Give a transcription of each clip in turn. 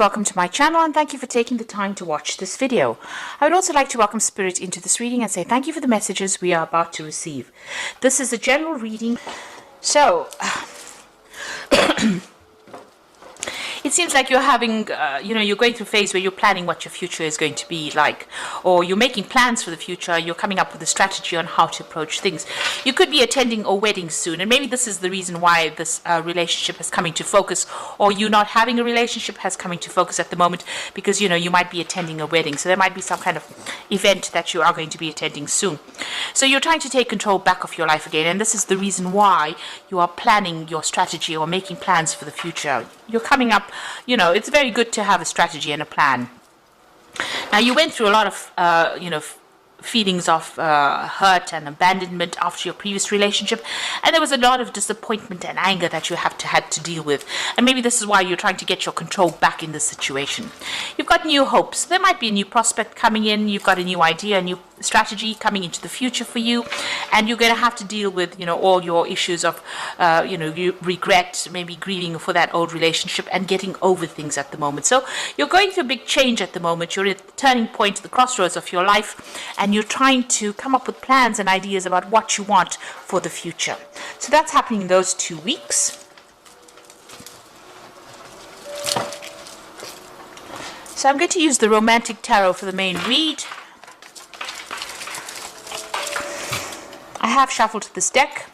Welcome to my channel and thank you for taking the time to watch this video. I would also like to welcome Spirit into this reading and say thank you for the messages we are about to receive. This is a general reading. So, it seems like you're having, you're going through a phase where you're planning what your future is going to be like, or you're making plans for the future, you're coming up with a strategy on how to approach things. You could be attending a wedding soon, and maybe this is the reason why this relationship has come into focus, or you not having a relationship has come into focus at the moment, because, you might be attending a wedding, so there might be some kind of event that you are going to be attending soon. So you're trying to take control back of your life again, and this is the reason why you are planning your strategy or making plans for the future. You're coming up, it's very good to have a strategy and a plan. Now, you went through a lot of, feelings of hurt and abandonment after your previous relationship, and there was a lot of disappointment and anger that you had to deal with, and maybe this is why you're trying to get your control back in this situation. You've got new hopes. There might be a new prospect coming in. You've got a new idea, a new strategy coming into the future for you, and you're going to have to deal with all your issues of you regret, maybe grieving for that old relationship and getting over things at the moment. So you're going through a big change at the moment. You're at the turning point, the crossroads of your life, and you're trying to come up with plans and ideas about what you want for the future. So that's happening in those 2 weeks. So I'm going to use the Romantic Tarot for the main read. I have shuffled this deck.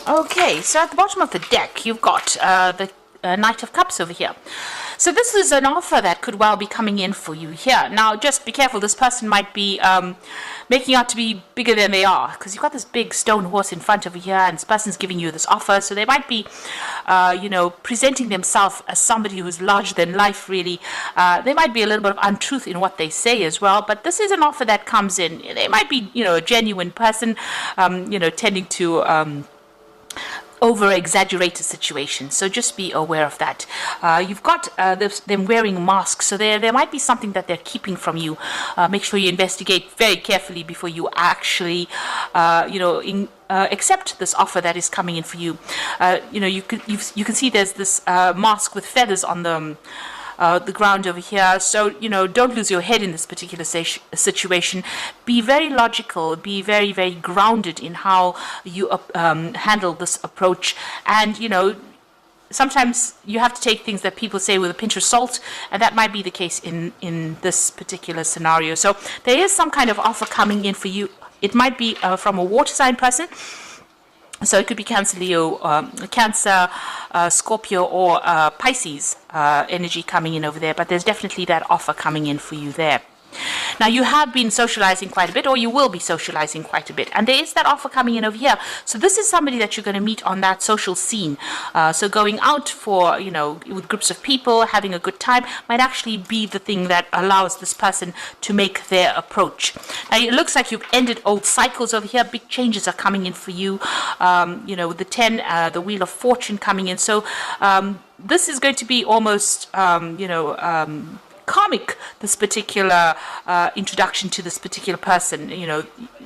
Okay, so at the bottom of the deck, you've got the Knight of Cups over here. So this is an offer that could well be coming in for you here. Now, just be careful. This person might be making out to be bigger than they are, because you've got this big stone horse in front of you here, and this person's giving you this offer. So they might be, presenting themselves as somebody who's larger than life, really. They might be a little bit of untruth in what they say as well, but this is an offer that comes in. They might be, a genuine person, tending to over-exaggerated situation, so just be aware of that. You've got them wearing masks, so there might be something that they're keeping from you. Make sure you investigate very carefully before you actually accept this offer that is coming in for you. You can see there's this mask with feathers on the ground over here. So, don't lose your head in this particular situation. Be very logical, be very, very grounded in how you handle this approach. And, sometimes you have to take things that people say with a pinch of salt, and that might be the case in this particular scenario. So there is some kind of offer coming in for you. It might be from a water sign person. So it could be Cancer, Leo, Cancer, Scorpio, or Pisces energy coming in over there. But there's definitely that offer coming in for you there. Now, you have been socializing quite a bit, or you will be socializing quite a bit, and there is that offer coming in over here. So this is somebody that you're going to meet on that social scene. So going out for, with groups of people, having a good time, might actually be the thing that allows this person to make their approach. Now, it looks like you've ended old cycles over here. Big changes are coming in for you. With the 10, the Wheel of Fortune coming in. So this is going to be almost, karmic, this particular introduction to this particular person.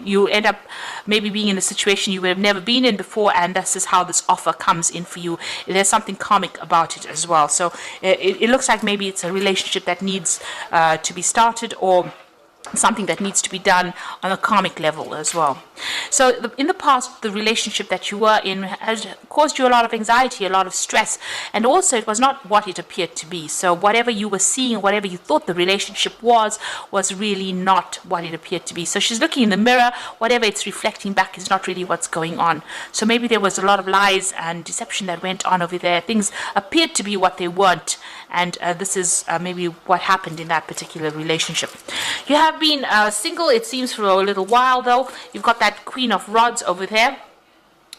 You end up maybe being in a situation you would have never been in before, and this is how this offer comes in for you. There's something karmic about it as well. So it looks like maybe it's a relationship that needs to be started, or something that needs to be done on a karmic level as well. So in the past, the relationship that you were in has caused you a lot of anxiety, a lot of stress, and also it was not what it appeared to be. So whatever you were seeing, whatever you thought the relationship was really not what it appeared to be. So she's looking in the mirror. Whatever it's reflecting back is not really what's going on. So maybe there was a lot of lies and deception that went on over there. Things appeared to be what they weren't, and this is maybe what happened in that particular relationship. You have been single, it seems, for a little while, though. You've got that Queen of Rods over there.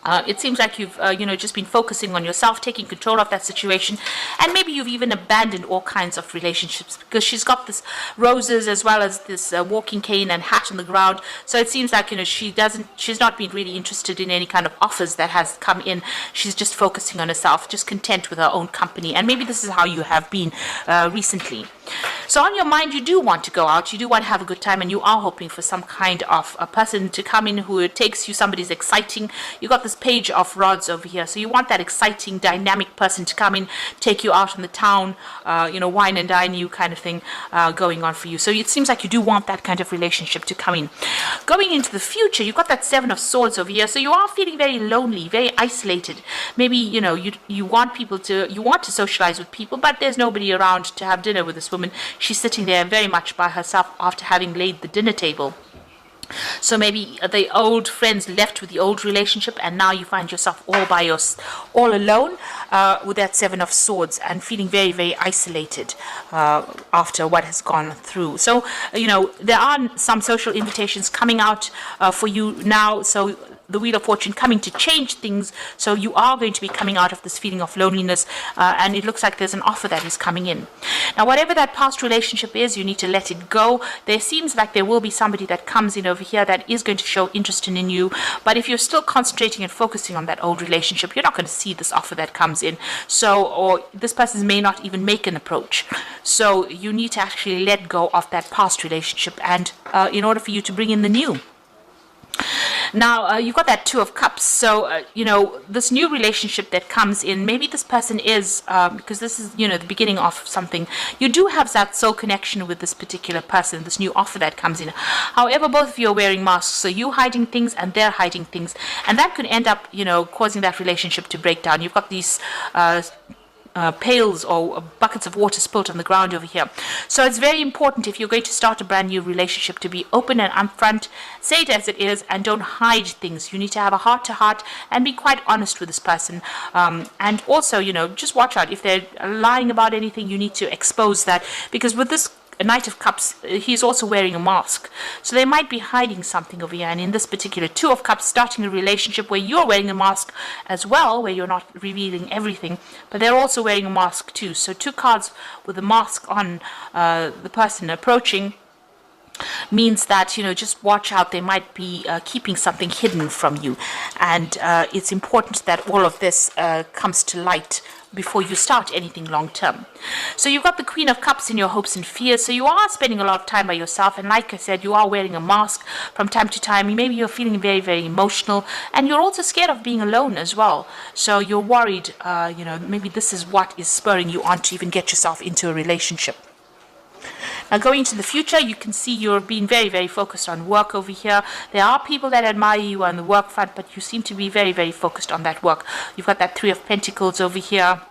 It seems like you've, just been focusing on yourself, taking control of that situation, and maybe you've even abandoned all kinds of relationships because she's got this roses as well as this walking cane and hat on the ground. So it seems like she's not been really interested in any kind of offers that has come in. She's just focusing on herself, just content with her own company, and maybe this is how you have been recently. So on your mind, you do want to go out, you do want to have a good time, and you are hoping for some kind of a person to come in who takes you, somebody's exciting. You got this page of rods over here, so you want that exciting, dynamic person to come in, take you out in the town, wine and dine you kind of thing going on for you. So it seems like you do want that kind of relationship to come in. Going into the future, you've got that Seven of Swords over here, so you are feeling very lonely, very isolated. Maybe, you want to socialize with people, but there's nobody around to have dinner with this woman. She's sitting there very much by herself after having laid the dinner table. So maybe the old friends left with the old relationship, and now you find yourself all alone with that Seven of Swords and feeling very, very isolated after what has gone through. So, there are some social invitations coming out for you now. So the Wheel of Fortune coming to change things. So you are going to be coming out of this feeling of loneliness, and it looks like there's an offer that is coming in. Now, whatever that past relationship is, you need to let it go. There seems like there will be somebody that comes in over here that is going to show interest in you, but if you're still concentrating and focusing on that old relationship, you're not going to see this offer that comes in. So, or this person may not even make an approach. So you need to actually let go of that past relationship, and in order for you to bring in the new. Now, you've got that Two of Cups. So, this new relationship that comes in, maybe this person is, because this is, the beginning of something. You do have that soul connection with this particular person, this new offer that comes in. However, both of you are wearing masks. So you hiding things and they're hiding things. And that could end up, causing that relationship to break down. You've got these pails or buckets of water spilled on the ground over here. So it's very important, if you're going to start a brand new relationship, to be open and upfront, say it as it is, and don't hide things. You need to have a heart-to-heart and be quite honest with this person. And also, just watch out. If they're lying about anything, you need to expose that, because with this Knight of Cups, he's also wearing a mask. So they might be hiding something over here. And in this particular Two of Cups, starting a relationship where you're wearing a mask as well, where you're not revealing everything, but they're also wearing a mask too. So two cards with a mask on the person approaching means that, just watch out. They might be keeping something hidden from you. And it's important that all of this comes to light before you start anything long term. So you've got the Queen of Cups in your hopes and fears. So you are spending a lot of time by yourself, and like I said, you are wearing a mask from time to time. Maybe you're feeling very, very emotional, and you're also scared of being alone as well. So you're worried, maybe this is what is spurring you on to even get yourself into a relationship. Now, going into the future, you can see you're being very, very focused on work over here. There are people that admire you on the work front, but you seem to be very, very focused on that work. You've got that Three of Pentacles over here,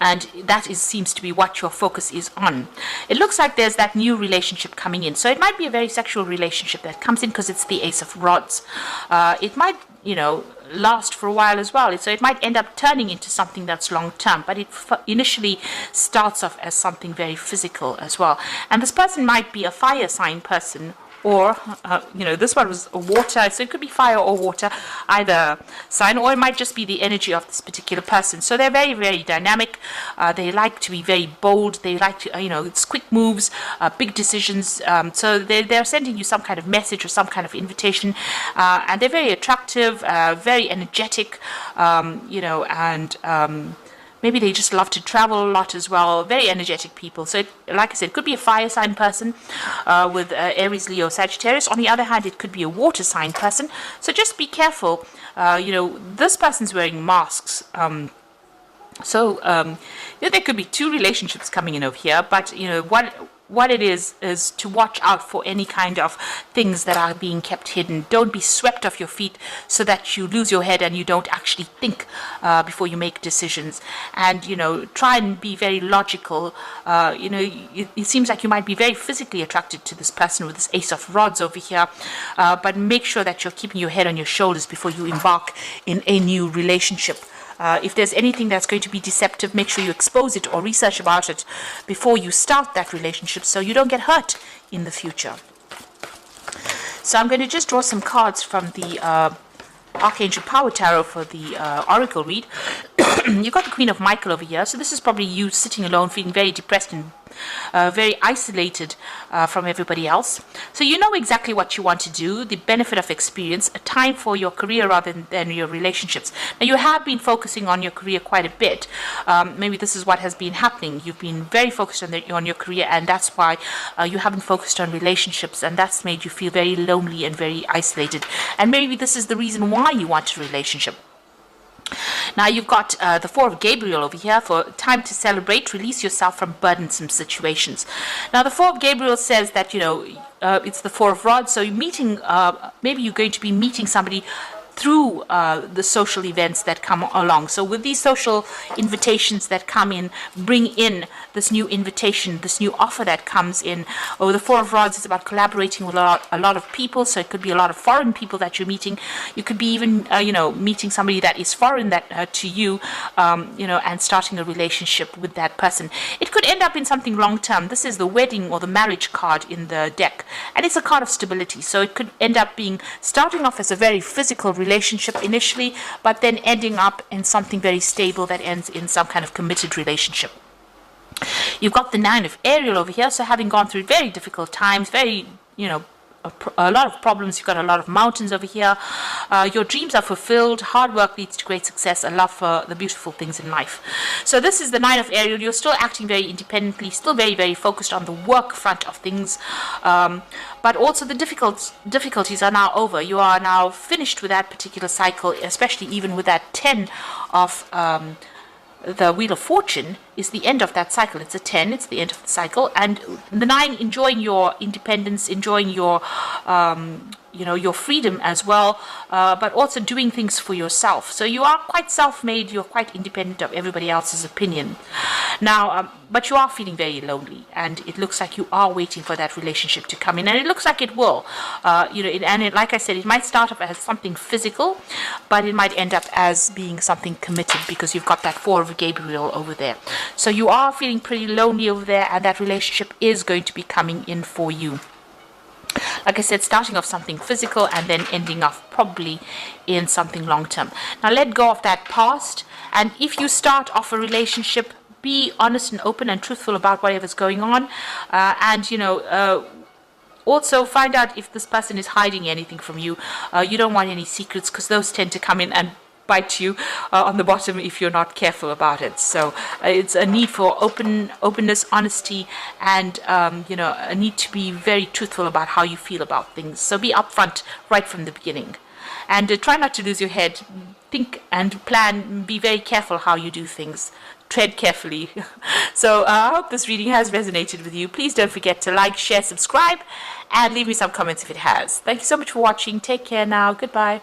and that seems to be what your focus is on. It looks like there's that new relationship coming in. So it might be a very sexual relationship that comes in, because it's the Ace of Rods. It might, last for a while as well. So it might end up turning into something that's long term, but it initially starts off as something very physical as well. And this person might be a fire sign person, or this one was water, so it could be fire or water, either sign, or it might just be the energy of this particular person. So they're very, very dynamic. They like to be very bold. They like to, it's quick moves, big decisions. So they're sending you some kind of message or some kind of invitation, and they're very attractive, very energetic, and maybe they just love to travel a lot as well. Very energetic people. So, like I said, it could be a fire sign person with Aries, Leo, Sagittarius. On the other hand, it could be a water sign person. So just be careful. This person's wearing masks. There could be two relationships coming in over here. But, what it is to watch out for any kind of things that are being kept hidden. Don't be swept off your feet so that you lose your head and you don't actually think before you make decisions. And, try and be very logical. It seems like you might be very physically attracted to this person with this Ace of Rods over here. But make sure that you're keeping your head on your shoulders before you embark in a new relationship. If there's anything that's going to be deceptive, make sure you expose it or research about it before you start that relationship, so you don't get hurt in the future. So I'm going to just draw some cards from the Archangel Power Tarot for the Oracle read. You've got the Queen of Michael over here. So this is probably you sitting alone, feeling very depressed and very isolated from everybody else. So you know exactly what you want to do, the benefit of experience, a time for your career rather than your relationships. Now you have been focusing on your career quite a bit. Maybe this is what has been happening. You've been very focused on your career, and that's why you haven't focused on relationships, and that's made you feel very lonely and very isolated. And maybe this is the reason why you want a relationship. Now you've got the Four of Gabriel over here for time to celebrate, release yourself from burdensome situations. Now the Four of Gabriel says that, you know, it's the Four of Rods, so you're meeting, maybe you're going to be meeting somebody through the social events that come along. So with these social invitations that come in, bring in this new invitation, this new offer that comes in. Or the Four of Rods is about collaborating with a lot of people. So it could be a lot of foreign people that you're meeting. You could be even, you know, meeting somebody that is foreign that to you, you know, and starting a relationship with that person. It could end up in something long term. This is the wedding or the marriage card in the deck, and it's a card of stability. So it could end up being starting off as a very physical relationship initially, but then ending up in something very stable that ends in some kind of committed relationship. You've got the Nine of Ariel over here, so having gone through very difficult times, very, you know, a lot of problems, you've got a lot of mountains over here. Your dreams are fulfilled, hard work leads to great success, a love for the beautiful things in life. So this is the Nine of Ariel. You're still acting very independently, still very, very focused on the work front of things, but also the difficulties are now over. You are now finished with that particular cycle, especially even with that 10 of the Wheel of Fortune is the end of that cycle. It's a 10, it's the end of the cycle. And the 9, enjoying your independence, enjoying your, you know, your freedom as well, but also doing things for yourself. So you are quite self-made, you're quite independent of everybody else's opinion. Now, but you are feeling very lonely, and it looks like you are waiting for that relationship to come in, and it looks like it will. You know, like I said, it might start off as something physical, but it might end up as being something committed, because you've got that Four of Gabriel over there. So you are feeling pretty lonely over there, and that relationship is going to be coming in for you. Like I said, starting off something physical and then ending off probably in something long-term. Now let go of that past, and if you start off a relationship, be honest and open and truthful about whatever's going on, and, you know, also find out if this person is hiding anything from you. You don't want any secrets, because those tend to come in and bite you on the bottom if you're not careful about it. So it's a need for openness, honesty, and you know, a need to be very truthful about how you feel about things. So be upfront right from the beginning, and try not to lose your head. Think and plan. Be very careful how you do things. Tread carefully. So I hope this reading has resonated with you. Please don't forget to like, share, subscribe, and leave me some comments if it has. Thank you so much for watching. Take care now. Goodbye.